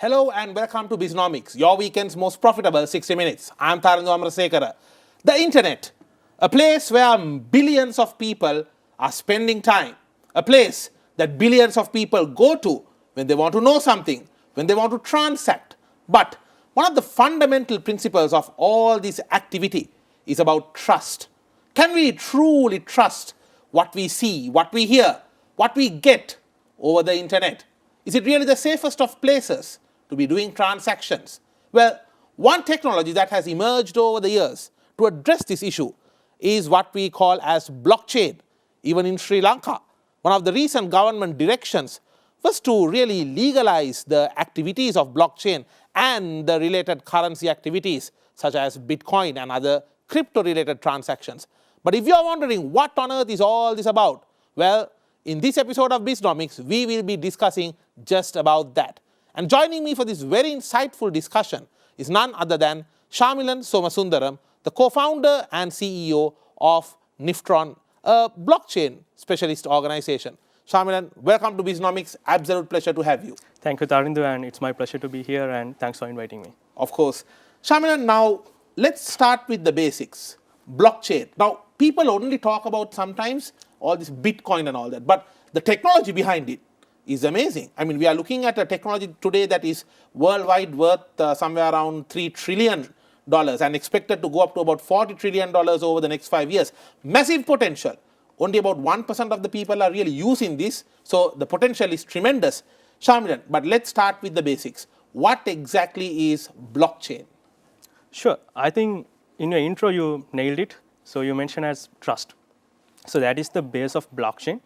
Hello and welcome to BISNOMICS, your weekend's most profitable 60 minutes. I'm Tharundu Amrasekara. The internet, a place where billions of people are spending time, a place that billions of people go to when they want to know something, when they want to transact. But one of the fundamental principles of all this activity is about trust. Can we truly trust what we see, what we hear, what we get over the internet? Is it really the safest of places to be doing transactions? Well, one technology that has emerged over the years to address this issue is what we call as blockchain. Even in Sri Lanka, one of the recent government directions was to really legalize the activities of blockchain and the related currency activities such as Bitcoin and other crypto-related transactions. But if you're wondering what on earth is all this about, well, in this episode of BISNOMICS, we will be discussing just about that. And joining me for this very insightful discussion is none other than Sharmilan Somasundaram, the co-founder and CEO of Niftron, a blockchain specialist organization. Sharmilan, welcome to BISNOMICS. Absolute pleasure to have you. Thank you, Tharundu, and it's my pleasure to be here, and thanks for inviting me. Of course. Sharmilan, now let's start with the basics. Blockchain. Now, people only talk about sometimes all this Bitcoin and all that, but the technology behind it is amazing. I mean, we are looking at a technology today that is worldwide worth somewhere around $3 trillion and expected to go up to about $40 trillion over the next 5 years. Massive potential. Only about 1% of the people are really using this, so the potential is tremendous. Sharmilan, but let's start with the basics. What exactly is blockchain? Sure. I think in your intro you nailed it. So you mentioned as trust. So that is the base of blockchain.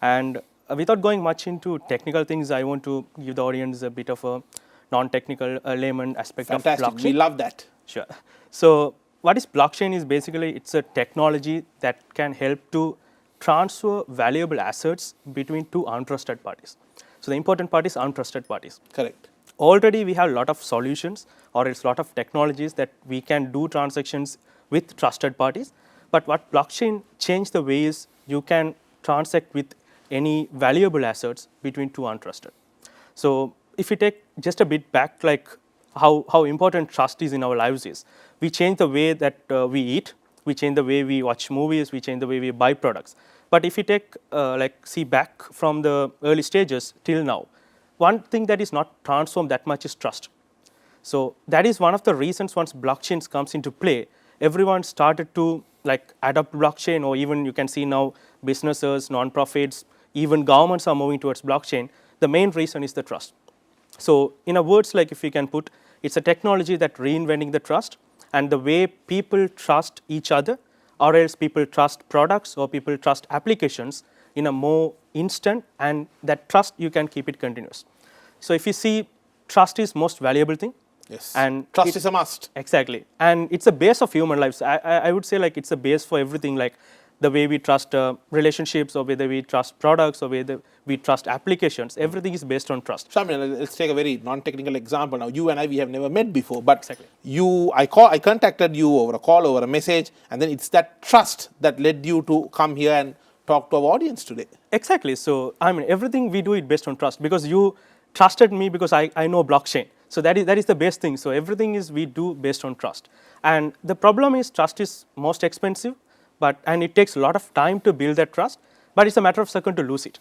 And without going much into technical things, I want to give the audience a bit of a non-technical layman aspect of blockchain. Fantastic. We love that. Sure. So what is blockchain is basically it's a technology that can help to transfer valuable assets between two untrusted parties. So the important part is untrusted parties. Correct. Already we have a lot of solutions or it's a lot of technologies that we can do transactions with trusted parties. But what blockchain changed the way is you can transact with any valuable assets between two untrusted. So if we take just a bit back, like how important trust is in our lives is, we change the way that we eat, we change the way we watch movies, we change the way we buy products. But if we take, see back from the early stages till now, one thing that is not transformed that much is trust. So that is one of the reasons once blockchain comes into play, everyone started to adopt blockchain, or even you can see now businesses, non-profits, even governments are moving towards blockchain. The main reason is the trust. So in a words, like if we can put, it's a technology that reinventing the trust and the way people trust each other, or else people trust products or people trust applications in a more instant, and that trust you can keep it continuous. So if you see, trust is most valuable thing. Yes. And trust is a must. Exactly. And it's a base of human lives. I would say it's a base for everything, like the way we trust relationships, or whether we trust products, or whether we trust applications. Everything is based on trust. Sharmilan, let's take a very non-technical example. Now, you and I, we have never met before, but exactly. I contacted you over a call, over a message, and then it's that trust that led you to come here and talk to our audience today. Exactly. So, I mean, everything we do is based on trust, because you trusted me because I know blockchain. So that is the best thing. So everything is we do based on trust. And the problem is trust is most expensive, and it takes a lot of time to build that trust, but it's a matter of second to lose it.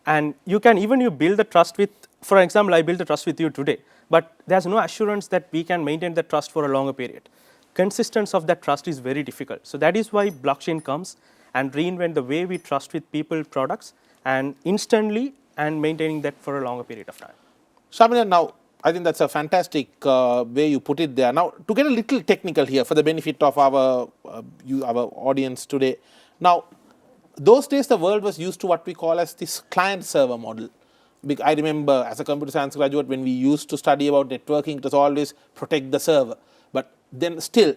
And you build the trust with, for example, I build the trust with you today, but there's no assurance that we can maintain the trust for a longer period. Consistency of that trust is very difficult. So that is why blockchain comes and reinvent the way we trust with people, products, and instantly, and maintaining that for a longer period of time. Sharmilan, now, I think that's a fantastic way you put it there. Now, to get a little technical here for the benefit of our audience today. Now, those days the world was used to what we call as this client-server model. I remember as a computer science graduate, when we used to study about networking, it was always protect the server. But then still,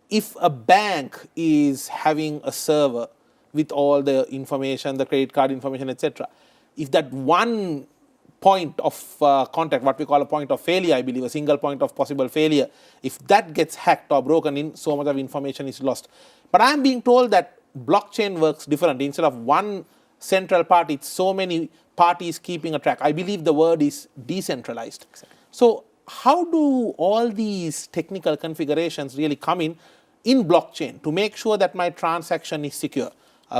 if a bank is having a server with all the information, the credit card information, etc., if that one point of contact, what we call a point of failure, I believe, a single point of possible failure, if that gets hacked or broken in, so much of information is lost. But I am being told that blockchain works differently. Instead of one central party, it's so many parties keeping a track. I believe the word is decentralized. Exactly. So how do all these technical configurations really come in blockchain to make sure that my transaction is secure?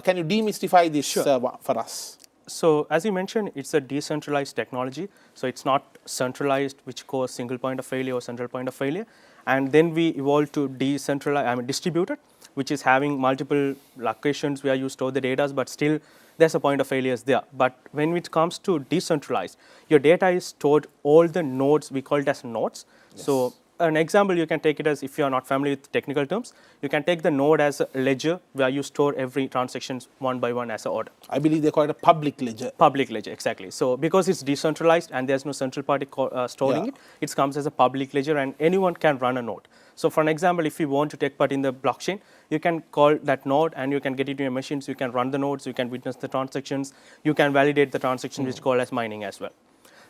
Can you demystify this for us? So as you mentioned, it's a decentralized technology. So it's not centralized, which goes single point of failure or central point of failure. And then we evolved to distributed, which is having multiple locations where you store the data, but still there's a point of failure there. But when it comes to decentralized, your data is stored all the nodes, we call it as nodes. Yes. So an example, you can take it as, if you are not familiar with technical terms, you can take the node as a ledger where you store every transactions one by one as an order. I believe they call it a public ledger. Public ledger, exactly. So because it's decentralized and there's no central party storing it, it comes as a public ledger and anyone can run a node. So for an example, if you want to take part in the blockchain, you can call that node and you can get it to your machines, you can run the nodes, you can witness the transactions, you can validate the transactions, which call as mining as well.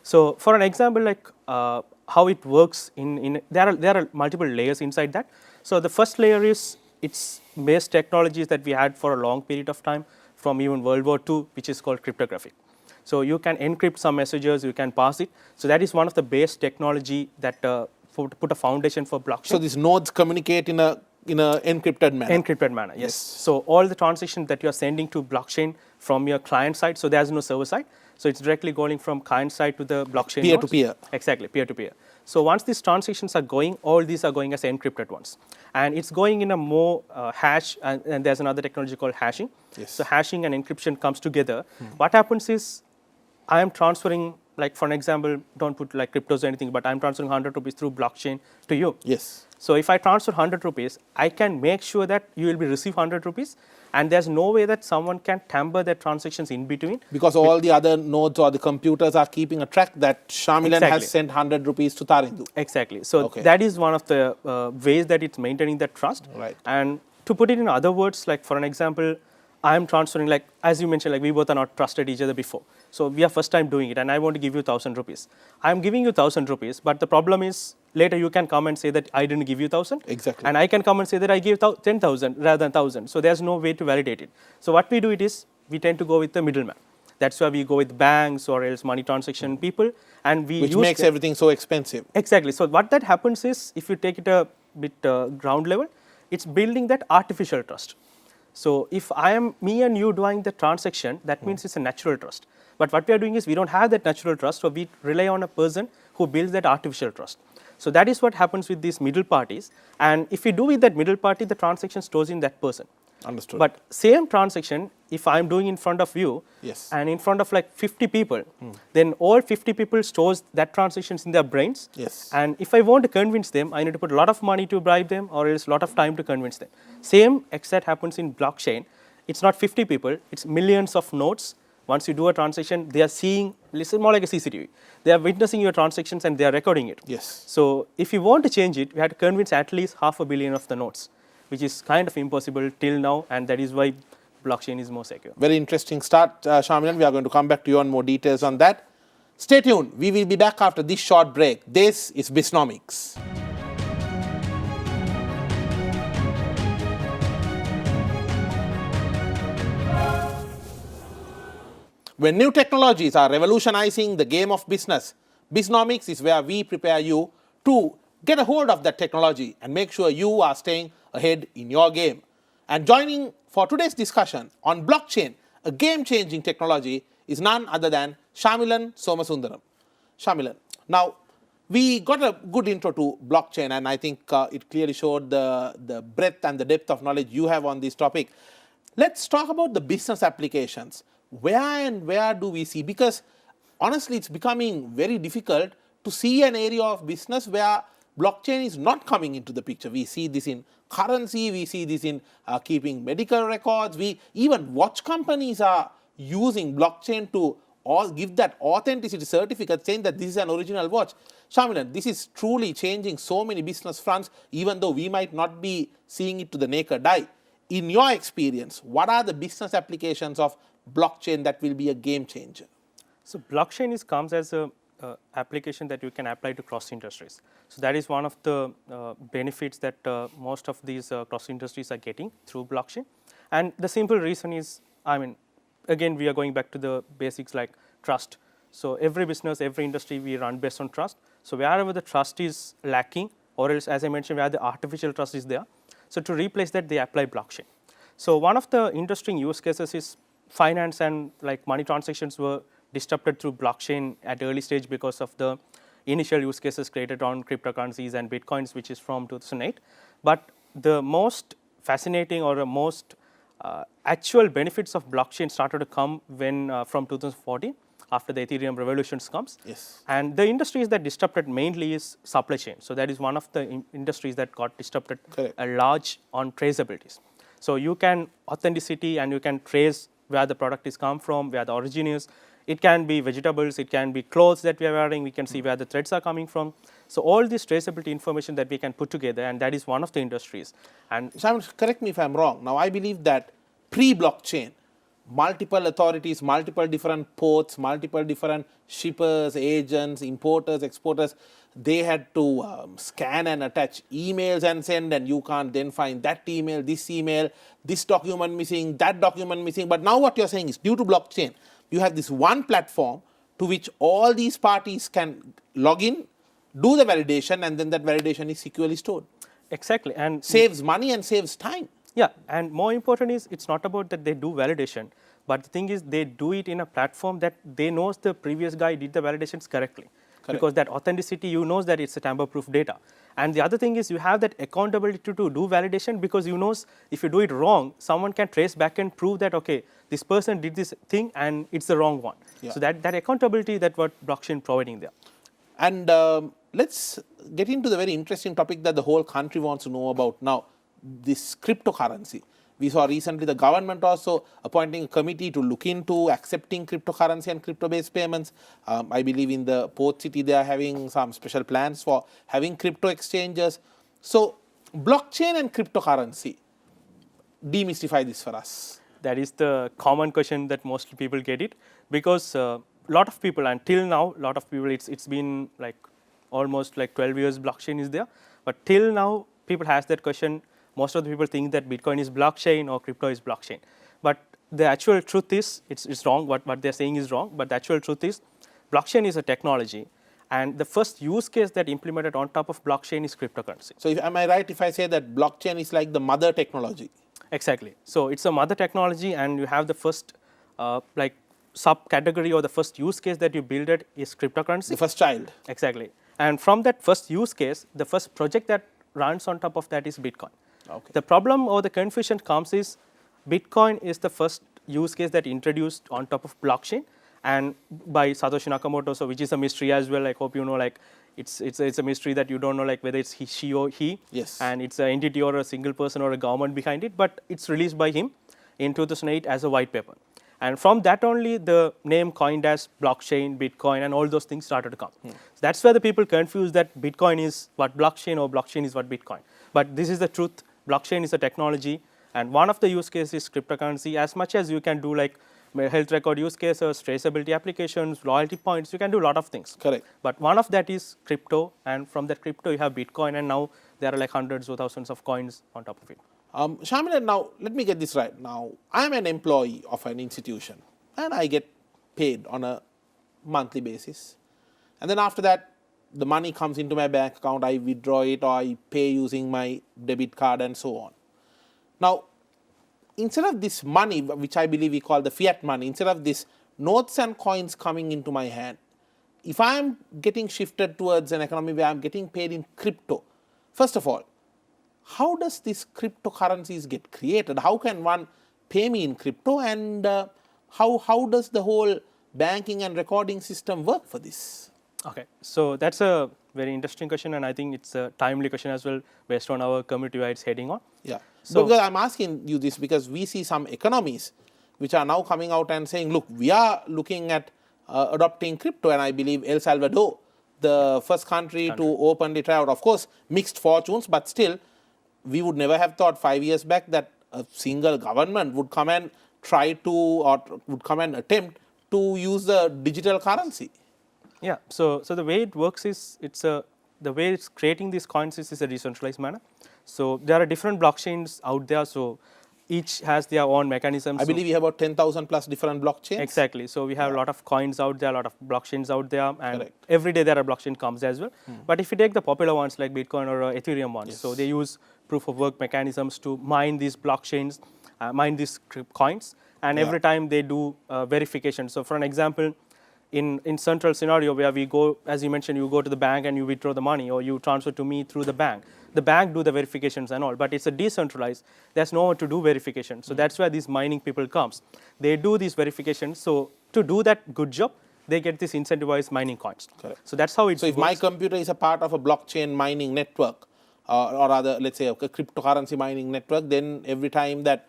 So for an example, like how it works, there are multiple layers inside that. So the first layer is its base technologies that we had for a long period of time from even World War II, which is called cryptography. So you can encrypt some messages, you can pass it. So that is one of the base technology that put a foundation for blockchain. So these nodes communicate in a encrypted manner. Encrypted manner, yes. So all the transactions that you are sending to blockchain from your client side, so there's no server side. So it's directly going from client side to the blockchain Peer nodes. to peer. Exactly, peer to peer. So once these transactions are going, all these are going as encrypted ones. And it's going in a more hash, and there's another technology called hashing. Yes. So hashing and encryption comes together. What happens is, I am transferring, like for an example, don't put like cryptos or anything, but I'm transferring 100 rupees through blockchain to you. Yes. So if I transfer 100 rupees, I can make sure that you will be receive 100 rupees, and there's no way that someone can tamper their transactions in between. Because all the other nodes or the computers are keeping a track that Sharmilan has sent 100 rupees to Tarindu. Exactly. So that is one of the ways that it's maintaining that trust. Right. And to put it in other words, like for an example, I am transferring, like as you mentioned, like we both are not trusted each other before. So we are first time doing it, and I want to give you 1,000 rupees. I am giving you 1,000 rupees, but the problem is later you can come and say that I didn't give you 1,000. Exactly. And I can come and say that I gave 10,000 rather than 1,000. So there's no way to validate it. So what we do it is, we tend to go with the middleman. That's why we go with banks or else money transaction people, and we which makes everything so expensive. Exactly. So what that happens is, if you take it a bit ground level, it's building that artificial trust. So if I am me and you doing the transaction, that means it's a natural trust. But what we are doing is, we don't have that natural trust, so we rely on a person who builds that artificial trust. So that is what happens with these middle parties. And if you do with that middle party, the transaction stores in that person. Understood. But same transaction, if I'm doing in front of you, yes, and in front of like 50 people, then all 50 people stores that transactions in their brains. Yes. And if I want to convince them, I need to put a lot of money to bribe them, or else a lot of time to convince them. Same exact happens in blockchain. It's not 50 people, it's millions of nodes. Once you do a transaction, they are seeing, listen, more like a CCTV. They are witnessing your transactions and they are recording it. Yes. So if you want to change it, we have to convince at least 500 million of the nodes, which is kind of impossible till now, and that is why blockchain is more secure. Very interesting start, Sharmilan. We are going to come back to you on more details on that. Stay tuned. We will be back after this short break. This is BISNOMICS. When new technologies are revolutionizing the game of business, BISNOMICS is where we prepare you to get a hold of that technology and make sure you are staying ahead in your game. And joining for today's discussion on blockchain, a game-changing technology, is none other than Sharmilan Somasundaram. Sharmilan, now we got a good intro to blockchain, and I think it clearly showed the breadth and the depth of knowledge you have on this topic. Let's talk about the business applications. Where do we see? Because honestly, it's becoming very difficult to see an area of business where blockchain is not coming into the picture. We see this in currency, we see this in keeping medical records. Even watch companies are using blockchain to give that authenticity certificate saying that this is an original watch. Sharmilan, this is truly changing so many business fronts, even though we might not be seeing it to the naked eye. In your experience, what are the business applications of blockchain that will be a game changer? So blockchain comes as a application that you can apply to cross industries. So that is one of the benefits that most of these cross industries are getting through blockchain. And the simple reason is, again, we are going back to the basics like trust. So every business, every industry, we run based on trust. So wherever the trust is lacking, or else, as I mentioned, where the artificial trust is there, so to replace that, they apply blockchain. So one of the interesting use cases is finance and like money transactions were disrupted through blockchain at early stage because of the initial use cases created on cryptocurrencies and bitcoins, which is from 2008. But the most fascinating or the most actual benefits of blockchain started to come when from 2014 after the Ethereum revolutions comes. Yes. And the industries that disrupted mainly is supply chain. So that is one of the industries that got disrupted a large on traceabilities. So you can authenticity and you can trace where the product is come from, where the origin is. It can be vegetables, it can be clothes that we are wearing, we can see where the threads are coming from. So all this traceability information that we can put together, and that is one of the industries. And Simon, correct me if I'm wrong. Now, I believe that pre-blockchain, multiple authorities, multiple different ports, multiple different shippers, agents, importers, exporters, they had to scan and attach emails and send, and you can't then find that email, this document missing, that document missing. But now what you're saying is due to blockchain, you have this one platform to which all these parties can log in, do the validation, and then that validation is securely stored. exactly. And Saves money and saves time. yeah, and more important is it's not about that they do validation, but the thing is they do it in a platform that they knows the previous guy did the validations correctly. Because that authenticity, you knows that it's a tamper-proof data. And the other thing is you have that accountability to do validation, because you knows if you do it wrong, someone can trace back and prove that, okay, this person did this thing and it's the wrong one. Yeah. So that accountability, that what blockchain providing there. And let's get into the very interesting topic that the whole country wants to know about now, this cryptocurrency. We saw recently the government also appointing a committee to look into accepting cryptocurrency and crypto-based payments. I believe in the port city they are having some special plans for having crypto exchanges. So blockchain and cryptocurrency, demystify this for us. That is the common question that most people get it, because lot of people, until now, lot of people, it's been like almost like 12 years blockchain is there, but till now people has that question. Most of the people think that Bitcoin is blockchain or crypto is blockchain, but the actual truth is it's wrong. What they're saying is wrong, but the actual truth is blockchain is a technology, and the first use case that implemented on top of blockchain is cryptocurrency. So am I right if I say that blockchain is like the mother technology? Exactly. So it's a mother technology, and you have the first like subcategory or the first use case that you build it is cryptocurrency. The first child. Exactly. And from that first use case, the first project that runs on top of that is Bitcoin. Okay. The problem or the confusion comes is Bitcoin is the first use case that introduced on top of blockchain, and by Satoshi Nakamoto, so which is a mystery as well. I hope you know, like it's a mystery that you don't know, like whether it's she or he. Yes. And it's an entity or a single person or a government behind it, but it's released by him in 2008 as a white paper. And from that only, the name coined as blockchain, Bitcoin, and all those things started to come. So that's where the people confuse that Bitcoin is what blockchain or blockchain is what Bitcoin. But this is the truth. Blockchain is a technology, and one of the use cases is cryptocurrency. As much as you can do like health record use cases, traceability applications, loyalty points, you can do a lot of things. Correct. But one of that is crypto, and from that crypto you have Bitcoin, and now there are like hundreds or thousands of coins on top of it. Sharmilan, now let me get this right. Now, I am an employee of an institution and I get paid on a monthly basis. And then after that, the money comes into my bank account, I withdraw it or I pay using my debit card and so on. Now, instead of this money, which I believe we call the fiat money, instead of this notes and coins coming into my hand, if I am getting shifted towards an economy where I am getting paid in crypto, first of all, how does these cryptocurrencies get created? How can one pay me in crypto, and how does the whole banking and recording system work for this? Okay, so that's a very interesting question, and I think it's a timely question as well based on our community where it's heading on. Yeah, so because I'm asking you this because we see some economies which are now coming out and saying, look, we are looking at adopting crypto, and I believe El Salvador, the first country to openly try out. Of course, mixed fortunes, but still, we would never have thought 5 years back that a single government would come and try to, or would come and attempt to use the digital currency. Yeah, so the way it works is the way it's creating these coins is a decentralized manner. So there are different blockchains out there. So each has their own mechanisms. I believe we have about 10,000 plus different blockchains. Exactly. So we have a lot of coins out there, a lot of blockchains out there, and Correct. every day there are blockchain comes as well. But if you take the popular ones like Bitcoin or Ethereum ones, so they use proof of work mechanisms to mine these blockchains, mine these coins, and every time they do verification. So for an example, in central scenario where we go, as you mentioned, you go to the bank and you withdraw the money, or you transfer to me through the bank. The bank do the verifications and all, but it's a decentralized. There's no one to do verification. So that's where these mining people comes. They do these verifications. So to do that good job, they get this incentivized mining coins. Correct. So that's how it So if works. my computer is a part of a blockchain mining network, or rather, let's say a cryptocurrency mining network, then every time that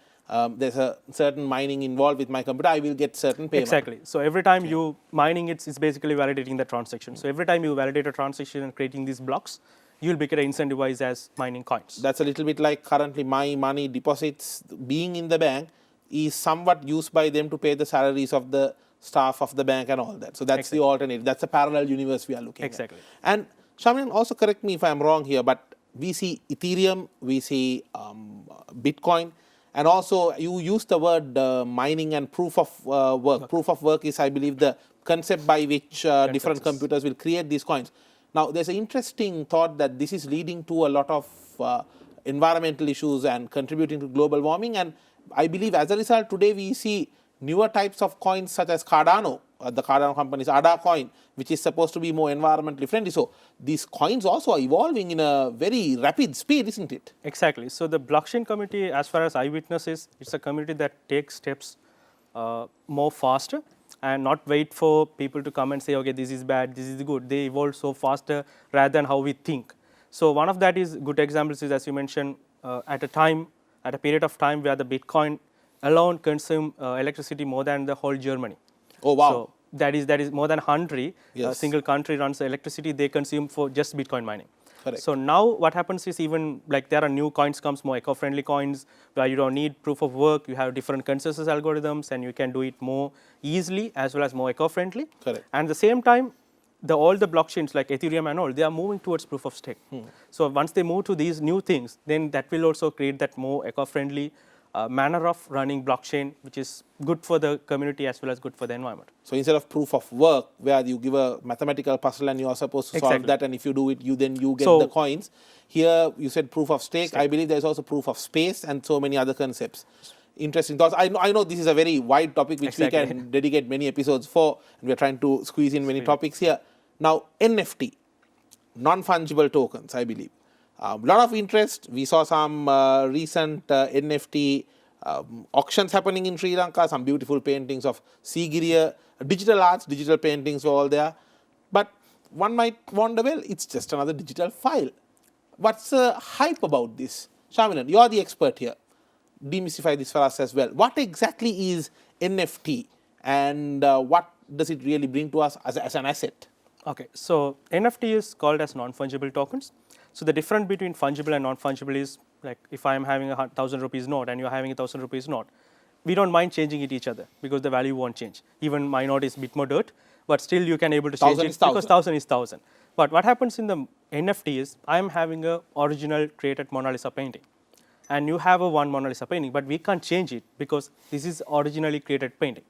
there's a certain mining involved with my computer, I will get certain payment. Exactly. So every time you mining it's basically validating the transaction. So every time you validate a transaction and creating these blocks, you'll be getting incentivized as mining coins. That's a little bit like currently my money deposits being in the bank is somewhat used by them to pay the salaries of the staff of the bank and all that. So that's the alternative. That's a parallel universe we are looking at. And Sharmilan, also correct me if I'm wrong here, but we see Ethereum, we see Bitcoin, and also you use the word mining and proof of work. Proof of work is, I believe, the concept by which different computers will create these coins. Now, there's an interesting thought that this is leading to a lot of environmental issues and contributing to global warming. And I believe as a result, today we see newer types of coins such as Cardano, the Cardano company's ADA coin, which is supposed to be more environmentally friendly. So these coins also are evolving in a very rapid speed, isn't it? Exactly. So the blockchain community, as far as I witness is, it's a community that takes steps more faster and not wait for people to come and say, okay, this is bad, this is good. They evolve so faster rather than how we think. So one of that is good examples is, as you mentioned, at a period of time where the Bitcoin alone consume electricity more than the whole Germany. Oh, wow. So that is more than Hungary. A single country runs the electricity they consume for just Bitcoin mining. Correct. So now what happens is, even like there are new coins comes, more eco-friendly coins where you don't need proof of work, you have different consensus algorithms and you can do it more easily as well as more eco-friendly. Correct. And at the same time, all the blockchains like Ethereum and all, they are moving towards proof of stake. So once they move to these new things, then that will also create that more eco-friendly manner of running blockchain, which is good for the community as well as good for the environment. So instead of proof of work, where you give a mathematical puzzle and you are supposed to solve that, and if you do it, you get the coins. Here you said proof of stake. I believe there is also proof of space and so many other concepts. Interesting thoughts. I know this is a very wide topic which we can dedicate many episodes for, and we are trying to squeeze in many topics here. Now, NFT, non-fungible tokens, I believe. A lot of interest. We saw some recent NFT auctions happening in Sri Lanka, some beautiful paintings of Sigiriya, digital arts, digital paintings were all there. But one might wonder, well, it's just another digital file. What's the hype about this? Sharmilan, you are the expert here. Demystify this for us as well. What exactly is NFT and what does it really bring to us as an asset? Okay, so NFT is called as non-fungible tokens. So the difference between fungible and non-fungible is, like if I am having a 1,000 rupees note and you are having a 1,000 rupees note, we don't mind changing it each other because the value won't change. Even my note is a bit more dirt, but still you can able to change it because 1,000 is 1,000. But what happens in the NFT is, I am having a original created Mona Lisa painting, and you have a one Mona Lisa painting, but we can't change it because this is originally created painting,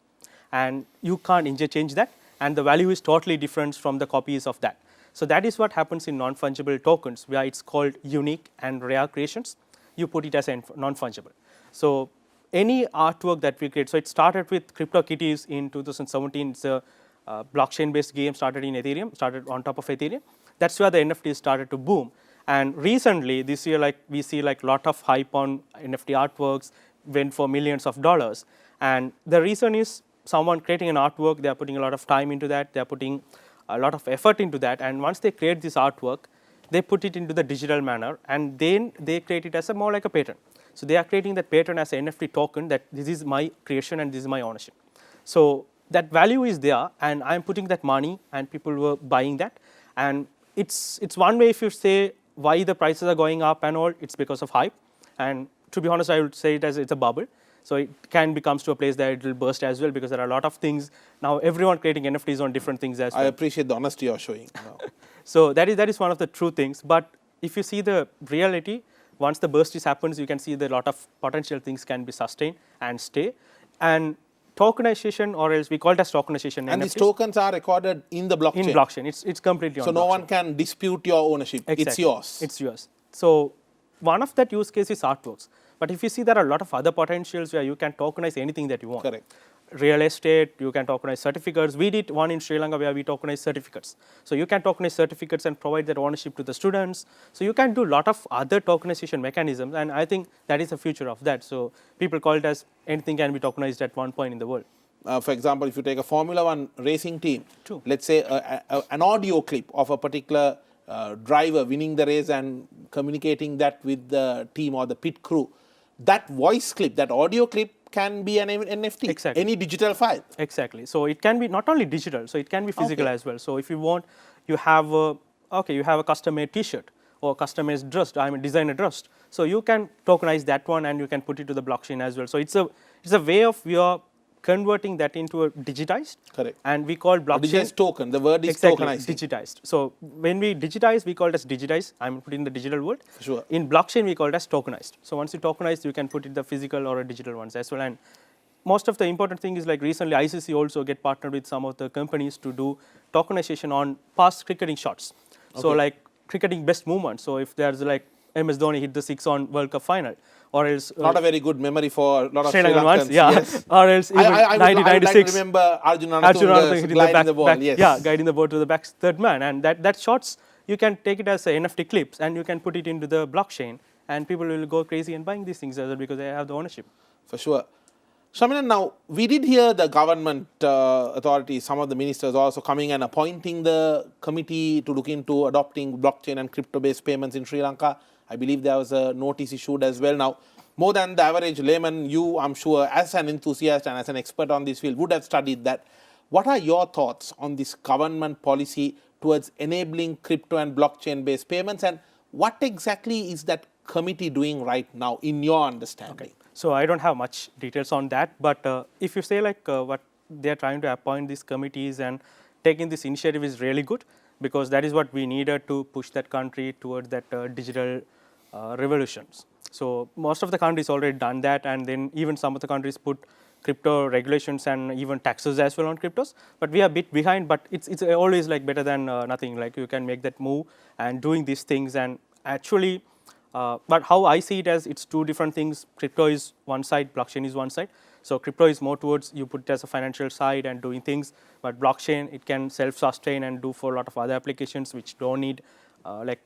and you can't interchange that, and the value is totally different from the copies of that. So that is what happens in non-fungible tokens, where it's called unique and rare creations. You put it as a non-fungible. So any artwork that we create, so it started with CryptoKitties in 2017. It's a blockchain-based game started in Ethereum, started on top of Ethereum. That's where the NFTs started to boom. And recently, this year, like we see like lot of hype on NFT artworks, went for millions of dollars. And the reason is someone creating an artwork, they are putting a lot of time into that, they are putting a lot of effort into that, and once they create this artwork, they put it into the digital manner, and then they create it as a more like a pattern. So they are creating that pattern as an NFT token, that this is my creation and this is my ownership. So that value is there, and I'm putting that money, and people were buying that. And it's one way, if you say why the prices are going up and all, it's because of hype. And to be honest, I would say it as it's a bubble. So it can becomes to a place that it will burst as well, because there are a lot of things. Now everyone creating NFTs on different things as well. I appreciate the honesty you're showing. So that is one of the true things. But if you see the reality, once the burst happens, you can see that a lot of potential things can be sustained and stay. And tokenization, or else we call it as tokenization. And NFTs, these tokens are recorded in the blockchain. in blockchain. It's completely on So blockchain. no one can dispute your ownership. Exactly. It's yours. It's yours. So one of that use case is artworks. But if you see, there are a lot of other potentials where you can tokenize anything that you want. Correct. Real estate, you can tokenize certificates. We did one in Sri Lanka where we tokenize certificates. So you can tokenize certificates and provide that ownership to the students. So you can do a lot of other tokenization mechanisms, and I think that is the future of that. So people call it as anything can be tokenized at one point in the world. For example, if you take a Formula One racing team, True. let's say an audio clip of a particular driver winning the race and communicating that with the team or the pit crew, that voice clip, that audio clip can be an NFT, Exactly. any digital file. Exactly. So it can be not only digital, so it can be physical as well. So if you want, you have a custom-made T-shirt or custom-made dress, designer dress. So you can tokenize that one and you can put it to the blockchain as well. So it's a way of your converting that into a digitized. Correct. And we call blockchain. Digitized token. The word is Exactly, tokenized. digitized. So when we digitize, we call it as digitized. Put in the digital world. Sure. In blockchain, we call it as tokenized. So once you tokenize, you can put it the physical or a digital ones as well. And most of the important thing is, like recently ICC also get partnered with some of the companies to do tokenization on past cricketing shots. So like cricketing best movement. So if there's like MS Dhoni hit the 6 on World Cup final, or else Not a very good memory for a lot of Sri Sri Lankan Lankans. ones, yeah. Yes. Or else even I would 1996. like to remember Arjun Anatunga hitting gliding the ball. back, Yes. yeah, guiding the ball to the back third man, and that shots you can take it as a NFT clips and you can put it into the blockchain, and people will go crazy and buying these things as well because they have the ownership. For sure. Sharmilan, now we did hear the government authorities, some of the ministers also coming and appointing the committee to look into adopting blockchain and crypto-based payments in Sri Lanka. I believe there was a notice issued as well. Now, more than the average layman, you, I'm sure, as an enthusiast and as an expert on this field, would have studied that. What are your thoughts on this government policy towards enabling crypto and blockchain-based payments, and what exactly is that committee doing right now, in your understanding? So I don't have much details on that, but if you say like what they are trying to appoint these committees and taking this initiative is really good, because that is what we needed to push that country towards that digital revolutions. So most of the countries already done that, and then even some of the countries put crypto regulations and even taxes as well on cryptos. But we are a bit behind, but it's always like better than nothing. Like you can make that move and doing these things, and actually, but how I see it as, it's two different things. Crypto is one side, blockchain is one side. So crypto is more towards you put it as a financial side and doing things, but blockchain, it can self-sustain and do for a lot of other applications which don't need like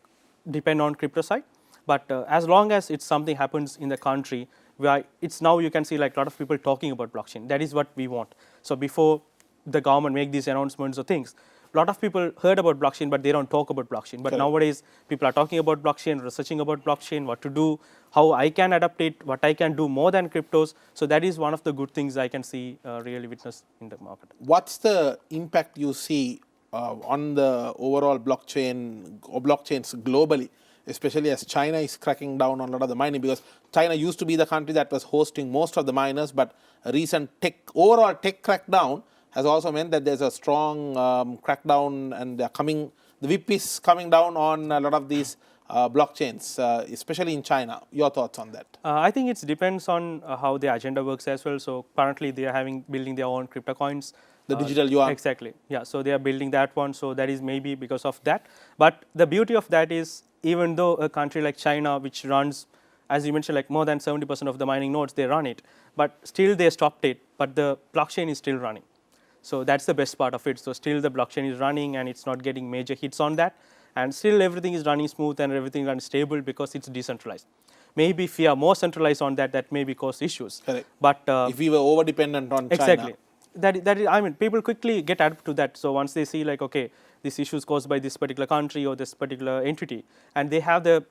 depend on crypto side. But as long as it's something happens in the country, where it's now you can see like a lot of people talking about blockchain. That is what we want. So before the government make these announcements or things, a lot of people heard about blockchain, but they don't talk about blockchain. But nowadays, people are talking about blockchain, researching about blockchain, what to do, how I can adapt it, what I can do more than cryptos. So that is one of the good things I can see really witness in the market. What's the impact you see on the overall blockchain or blockchains globally, especially as China is cracking down on a lot of the mining? Because China used to be the country that was hosting most of the miners, but a recent overall tech crackdown has also meant that there's a strong crackdown, and the whip is coming down on a lot of these blockchains, especially in China. Your thoughts on that? I think it depends on how the agenda works as well. So currently they are building their own crypto coins. The digital yuan. Exactly. Yeah. So they are building that one. So that is maybe because of that. But the beauty of that is, even though a country like China, which runs, as you mentioned, like more than 70% of the mining nodes, they run it, but still they stopped it, but the blockchain is still running. So that's the best part of it. So still the blockchain is running and it's not getting major hits on that. And still everything is running smooth and everything runs stable because it's decentralized. Maybe if we are more centralized on that, that may cause issues. Correct. But if we were over-dependent on China. Exactly. That is, I mean, people quickly get adapted to that. So once they see like, okay, this issue is caused by this particular country or this particular entity, and they have the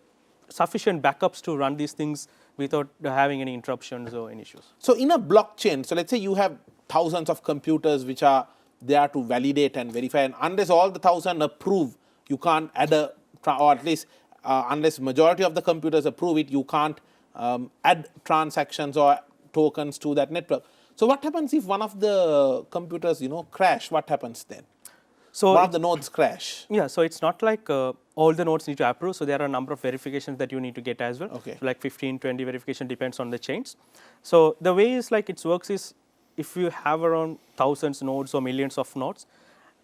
sufficient backups to run these things without having any interruptions or any issues. So in a blockchain, so let's say you have thousands of computers which are there to validate and verify, and unless all the 1,000 approve, you can't add or at least unless majority of the computers approve it, you can't add transactions or tokens to that network. So what happens if one of the computers, crash? What happens then? So one of the nodes crash. Yeah, so it's not like all the nodes need to approve. So there are a number of verifications that you need to get as well. Okay. So like 15, 20 verification depends on the chains. So the way is like it works is if you have around thousands nodes or millions of nodes,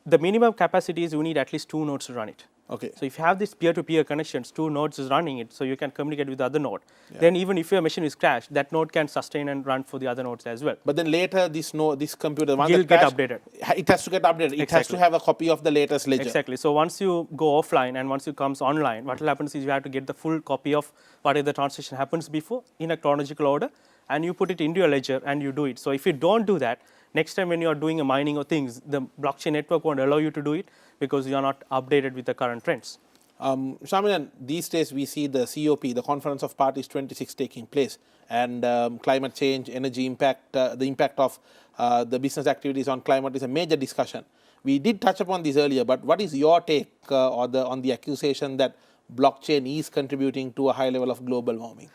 the minimum capacity is you need at least 2 nodes to run it. Okay. So if you have these peer-to-peer connections, 2 nodes is running it, so you can communicate with the other node. Then even if your machine is crashed, that node can sustain and run for the other nodes as well. But then later, this computer, once Will it get crashed, updated. It has to get updated. It has to have a copy of the latest ledger. Exactly. So once you go offline and once you comes online, what will happen is you have to get the full copy of whatever the transaction happens before in a chronological order, and you put it into your ledger and you do it. So if you don't do that, next time when you are doing a mining or things, the blockchain network won't allow you to do it because you are not updated with the current trends. Sharmilan, these days we see the COP, the Conference of Parties 26 taking place, and climate change, energy impact, the impact of the business activities on climate is a major discussion. We did touch upon this earlier, but what is your take on the accusation that blockchain is contributing to a high level of global warming?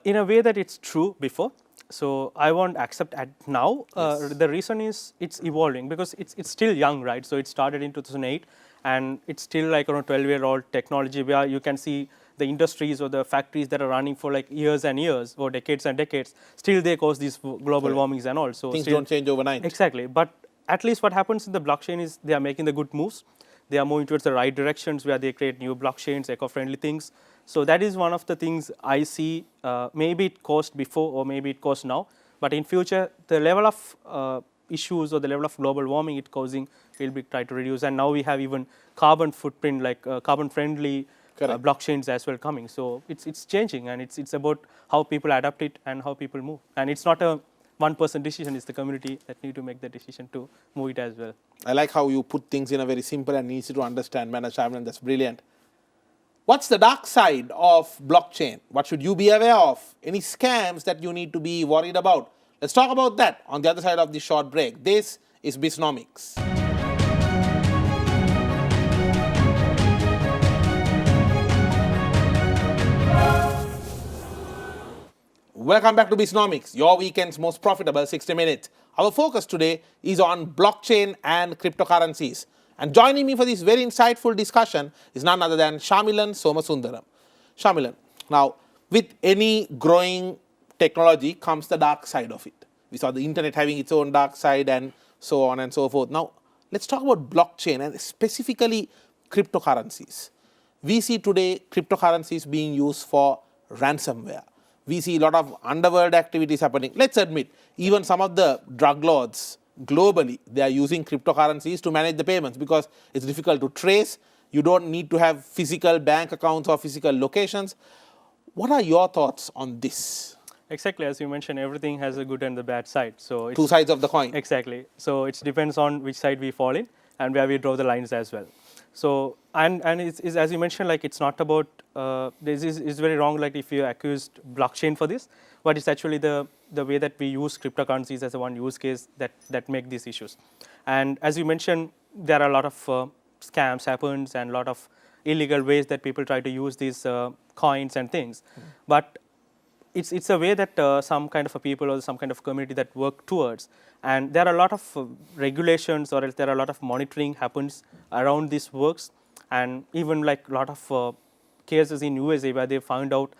In a way that it's true before. So I won't accept at now. The reason is it's evolving because it's still young, right? So it started in 2008 and it's still like around 12-year-old technology where you can see the industries or the factories that are running for like years and years or decades and decades, still they cause these global warmings and all. So things don't change overnight. Exactly. But at least what happens in the blockchain is they are making the good moves. They are moving towards the right directions where they create new blockchains, eco-friendly things. So that is one of the things I see. Maybe it caused before or maybe it caused now. But in future, the level of issues or the level of global warming it causing will be tried to reduce. And now we have even carbon footprint, like carbon-friendly blockchains as well coming. So it's changing, and it's about how people adapt it and how people move. And it's not a one-person decision, it's the community that need to make the decision to move it as well. I like how you put things in a very simple and easy to understand manner, Sharmilan. That's brilliant. What's the dark side of blockchain? What should you be aware of? Any scams that you need to be worried about? Let's talk about that on the other side of this short break. This is BISNOMICS. Welcome back to BISNOMICS, your weekend's most profitable 60 minutes. Our focus today is on blockchain and cryptocurrencies. And joining me for this very insightful discussion is none other than Sharmilan Somasundaram. Sharmilan, now with any growing technology comes the dark side of it. We saw the internet having its own dark side and so on and so forth. Now, let's talk about blockchain and specifically cryptocurrencies. We see today cryptocurrencies being used for ransomware. We see a lot of underworld activities happening. Let's admit, even some of the drug lords globally, they are using cryptocurrencies to manage the payments because it's difficult to trace. You don't need to have physical bank accounts or physical locations. What are your thoughts on this? Exactly, as you mentioned, everything has a good and the bad side. So it's two sides of the coin. Exactly. So it depends on which side we fall in and where we draw the lines as well. So and it's as you mentioned, like it's not about this is very wrong. Like if you accused blockchain for this, but it's actually the way that we use cryptocurrencies as a one use case that make these issues. And as you mentioned, there are a lot of scams happens and a lot of illegal ways that people try to use these coins and things. But it's a way that some kind of a people or some kind of community that work towards. And there are a lot of regulations or else there are a lot of monitoring happens around these works. And even like a lot of cases in USA where they found out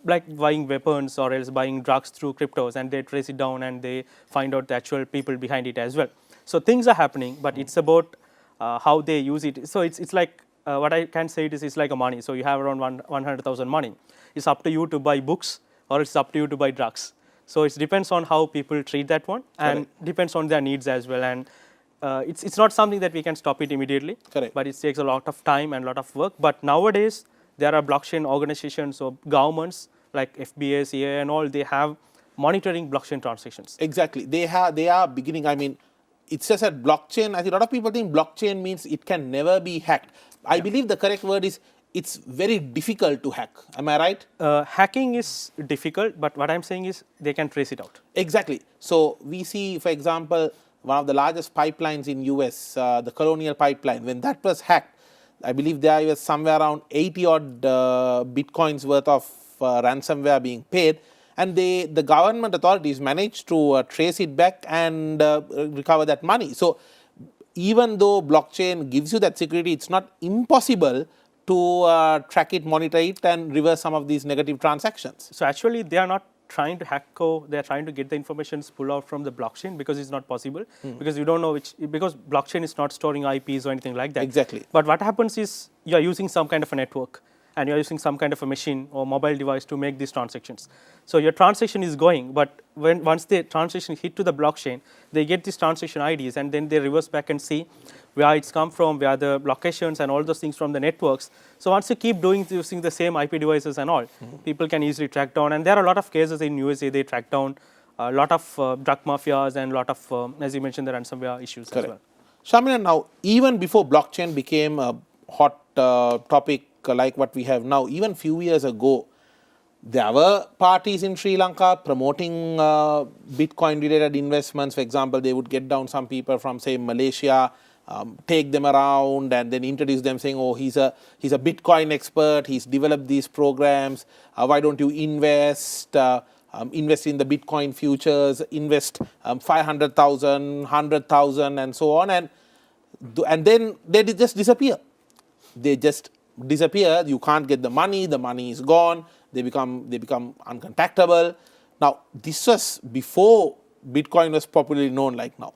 like buying weapons or else buying drugs through cryptos, and they trace it down and they find out the actual people behind it as well. So things are happening, but it's about how they use it. So it's like what I can say it is it's like a money. So you have around 100,000 money. It's up to you to buy books or it's up to you to buy drugs. So it depends on how people treat that one and depends on their needs as well. And it's not something that we can stop it immediately, but it takes a lot of time and a lot of work. But nowadays, there are blockchain organizations or governments like FBA, CA and all, they have monitoring blockchain transactions. Exactly. They are beginning, I mean, it's just that blockchain, I think a lot of people think blockchain means it can never be hacked. I believe the correct word is it's very difficult to hack. Am I right? Hacking is difficult, but what I'm saying is they can trace it out. Exactly. So we see, for example, one of the largest pipelines in US, the Colonial Pipeline, when that was hacked, I believe there was somewhere around 80 odd bitcoins worth of ransomware being paid. And the government authorities managed to trace it back and recover that money. So even though blockchain gives you that security, it's not impossible to track it, monitor it, and reverse some of these negative transactions. So actually, they are not trying to hack code. They are trying to get the information pulled out from the blockchain because it's not possible. Because you don't know because blockchain is not storing IPs or anything like that. Exactly. But what happens is you are using some kind of a network and you are using some kind of a machine or mobile device to make these transactions. So your transaction is going, but once the transaction hit to the blockchain, they get these transaction IDs and then they reverse back and see where it's come from, where the locations and all those things from the networks. So once you keep using the same IP devices and all, people can easily track down. And there are a lot of cases in USA, they track down a lot of drug mafias and a lot of, as you mentioned, the ransomware issues as well. Sharmilan, now, even before blockchain became a hot topic like what we have now, even few years ago, there were parties in Sri Lanka promoting Bitcoin-related investments. For example, they would get down some people from, say, Malaysia, take them around and then introduce them saying, oh, he's a Bitcoin expert, he's developed these programs, why don't you invest in the Bitcoin futures, invest 500,000, 100,000 and so on. And then they just disappear. They just disappear. You can't get the money is gone, they become uncontactable. Now, this was before Bitcoin was popularly known like now.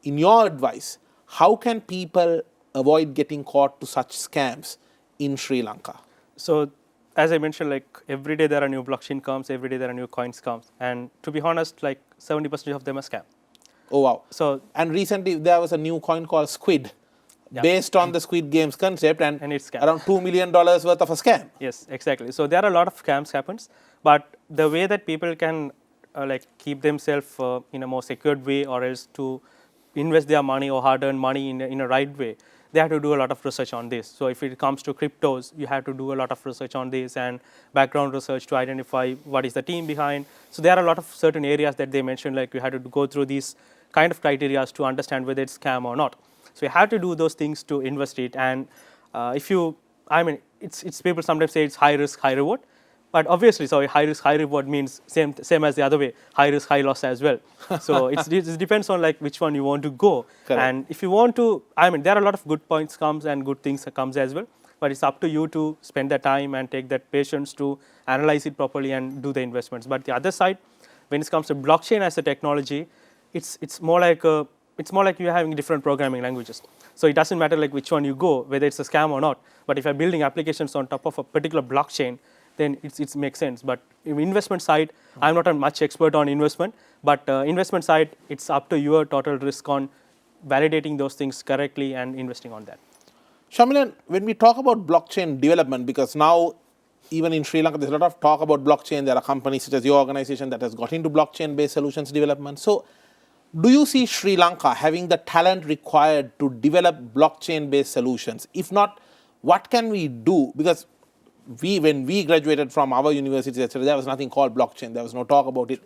In your advice, how can people avoid getting caught to such scams in Sri Lanka? So, as I mentioned, like every day there are new blockchain comes, every day there are new coins comes, and to be honest, like 70% of them are scam. Oh wow! So, and recently there was a new coin called Squid, based on the Squid Games concept, and it's scam. Around $2 million worth of a scam. Yes, exactly. So there are a lot of scams happens, but the way that people can like keep themselves in a more secured way, or else to invest their money or hard-earned money in a right way, they have to do a lot of research on this. So if it comes to cryptos, you have to do a lot of research on this and background research to identify what is the team behind. So there are a lot of certain areas that they mentioned, like you have to go through these kind of criteria to understand whether it's scam or not. So you have to do those things to invest it. And it's people sometimes say it's high risk, high reward. But obviously, so high risk, high reward means same as the other way, high risk, high loss as well. So it depends on like which one you want to go. Correct. And if you want to, there are a lot of good points comes and good things comes as well. But it's up to you to spend the time and take that patience to analyze it properly and do the investments. But the other side, when it comes to blockchain as a technology, it's more like you're having different programming languages. So it doesn't matter like which one you go, whether it's a scam or not. But if you're building applications on top of a particular blockchain, then it makes sense. But in investment side, I'm not a much expert on investment, but investment side, it's up to your total risk on validating those things correctly and investing on that. Sharmilan, when we talk about blockchain development, because now even in Sri Lanka, there's a lot of talk about blockchain. There are companies such as your organization that has got into blockchain-based solutions development. So do you see Sri Lanka having the talent required to develop blockchain-based solutions? If not, what can we do? Because when we graduated from our universities, etc., there was nothing called blockchain. There was no talk about it.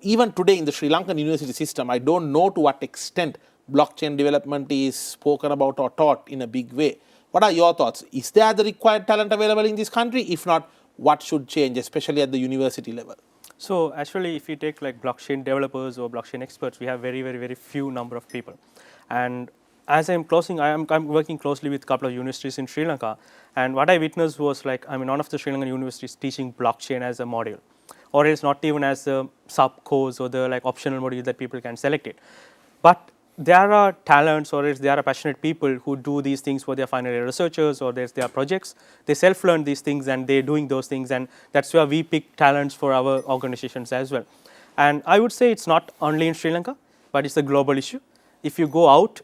Even today in the Sri Lankan university system, I don't know to what extent blockchain development is spoken about or taught in a big way. What are your thoughts? Is there the required talent available in this country? If not, what should change, especially at the university level? So actually, if you take like blockchain developers or blockchain experts, we have very, very, very few number of people. And as I'm working closely with a couple of universities in Sri Lanka, and what I witnessed was like, one of the Sri Lankan universities teaching blockchain as a module, or else not even as a sub course or the like optional module that people can select it. But there are talents, or else there are passionate people who do these things for their final year researchers or their projects. They self-learn these things and they're doing those things, and that's where we pick talents for our organizations as well. And I would say it's not only in Sri Lanka, but it's a global issue. If you go out,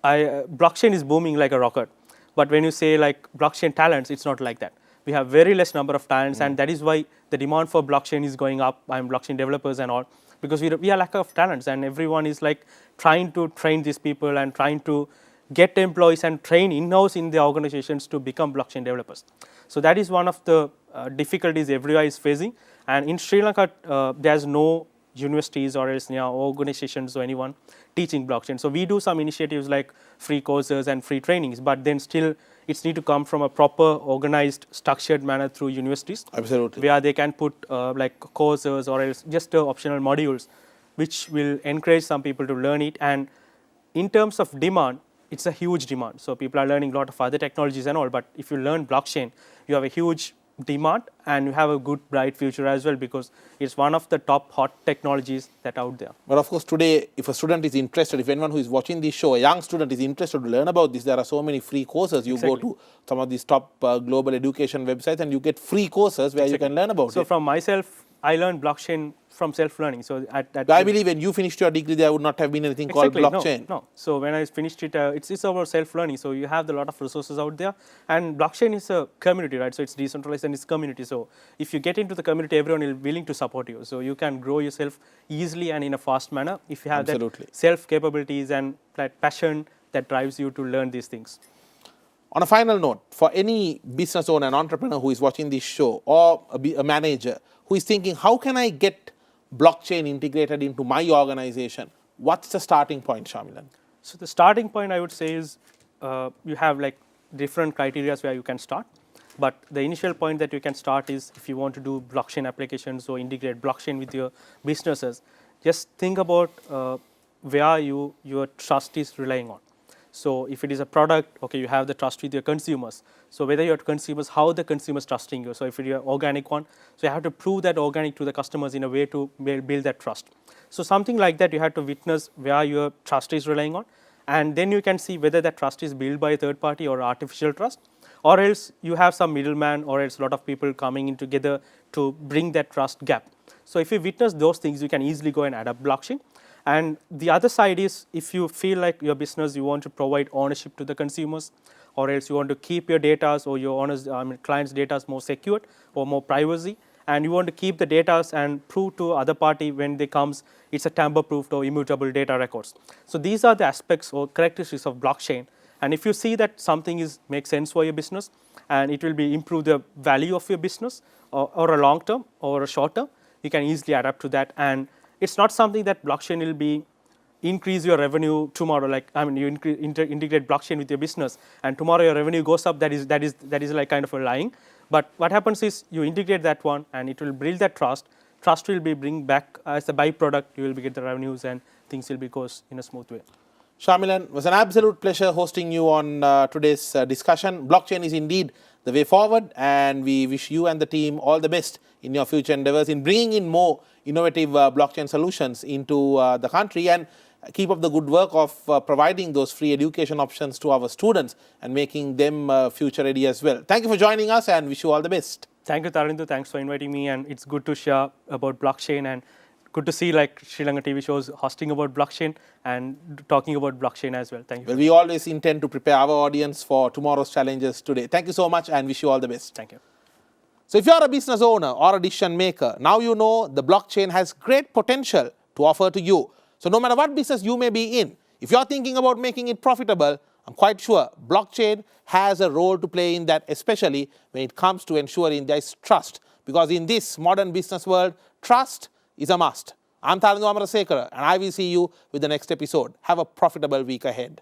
blockchain is booming like a rocket. But when you say like blockchain talents, it's not like that. We have very less number of talents, and that is why the demand for blockchain is going up. Blockchain developers and all, because we are lack of talents, and everyone is like trying to train these people and trying to get employees and train in-house in the organizations to become blockchain developers. So that is one of the difficulties everyone is facing. And in Sri Lanka, there's no universities or else organizations or anyone teaching blockchain. So we do some initiatives like free courses and free trainings, but then still it's need to come from a proper organized structured manner through universities. Absolutely. Where they can put like courses or else just optional modules which will encourage some people to learn it. And in terms of demand, it's a huge demand. So people are learning a lot of other technologies and all, but if you learn blockchain, you have a huge demand and you have a good bright future as well, because it's one of the top hot technologies that are out there. But of course, today, if a student is interested, if anyone who is watching this show, a young student is interested to learn about this, there are so many free courses. You go to some of these top global education websites and you get free courses where you can learn about it. So from myself, I learned blockchain from self-learning. So I believe when you finished your degree, there would not have been anything called blockchain. No. So when I finished it, it's about self-learning. So you have a lot of resources out there, and blockchain is a community, right? So it's decentralized and it's community. So if you get into the community, everyone is willing to support you. So you can grow yourself easily and in a fast manner if you have that self-capabilities and that passion that drives you to learn these things. On a final note, for any business owner, an entrepreneur who is watching this show, or a manager who is thinking, how can I get blockchain integrated into my organization? What's the starting point, Sharmilan? So the starting point, I would say, is you have like different criteria where you can start. But the initial point that you can start is if you want to do blockchain applications or integrate blockchain with your businesses, just think about where your trust is relying on. So if it is a product, okay, you have the trust with your consumers. So whether your consumers, how the consumers trusting you. So if you're an organic one, so you have to prove that organic to the customers in a way to build that trust. So something like that, you have to witness where your trust is relying on, and then you can see whether that trust is built by a third party or artificial trust, or else you have some middleman, or else a lot of people coming in together to bring that trust gap. So if you witness those things, you can easily go and adopt blockchain. And the other side is, if you feel like your business, you want to provide ownership to the consumers, or else you want to keep your data or your clients' data more secured or more privacy, and you want to keep the data and prove to other party when they comes, it's a tamper-proofed or immutable data records. So these are the aspects or characteristics of blockchain. And if you see that something makes sense for your business, and it will be improve the value of your business, or a long term or a short term, you can easily adapt to that. And it's not something that blockchain will be increase your revenue tomorrow. Like, I mean, you integrate blockchain with your business, and tomorrow your revenue goes up. That is like kind of a lying. But what happens is you integrate that one, and it will build that trust. Trust will be bring back as a byproduct. You will get the revenues, and things will be goes in a smooth way. Sharmilan, it was an absolute pleasure hosting you on today's discussion. Blockchain is indeed the way forward, and we wish you and the team all the best in your future endeavors in bringing in more innovative blockchain solutions into the country, and keep up the good work of providing those free education options to our students and making them future ready as well. Thank you for joining us, and wish you all the best. Thank you, Tarindu. Thanks for inviting me, and it's good to share about blockchain, and good to see like Sri Lanka TV shows hosting about blockchain and talking about blockchain as well. Thank you. Well, we always intend to prepare our audience for tomorrow's challenges today. Thank you so much, and wish you all the best. Thank you. So if you're a business owner or a decision maker, now you know the blockchain has great potential to offer to you. So no matter what business you may be in, if you're thinking about making it profitable, I'm quite sure blockchain has a role to play in that, especially when it comes to ensuring there is trust. Because in this modern business world, trust is a must. I'm Tarindu Amarasekara, and I will see you with the next episode. Have a profitable week ahead.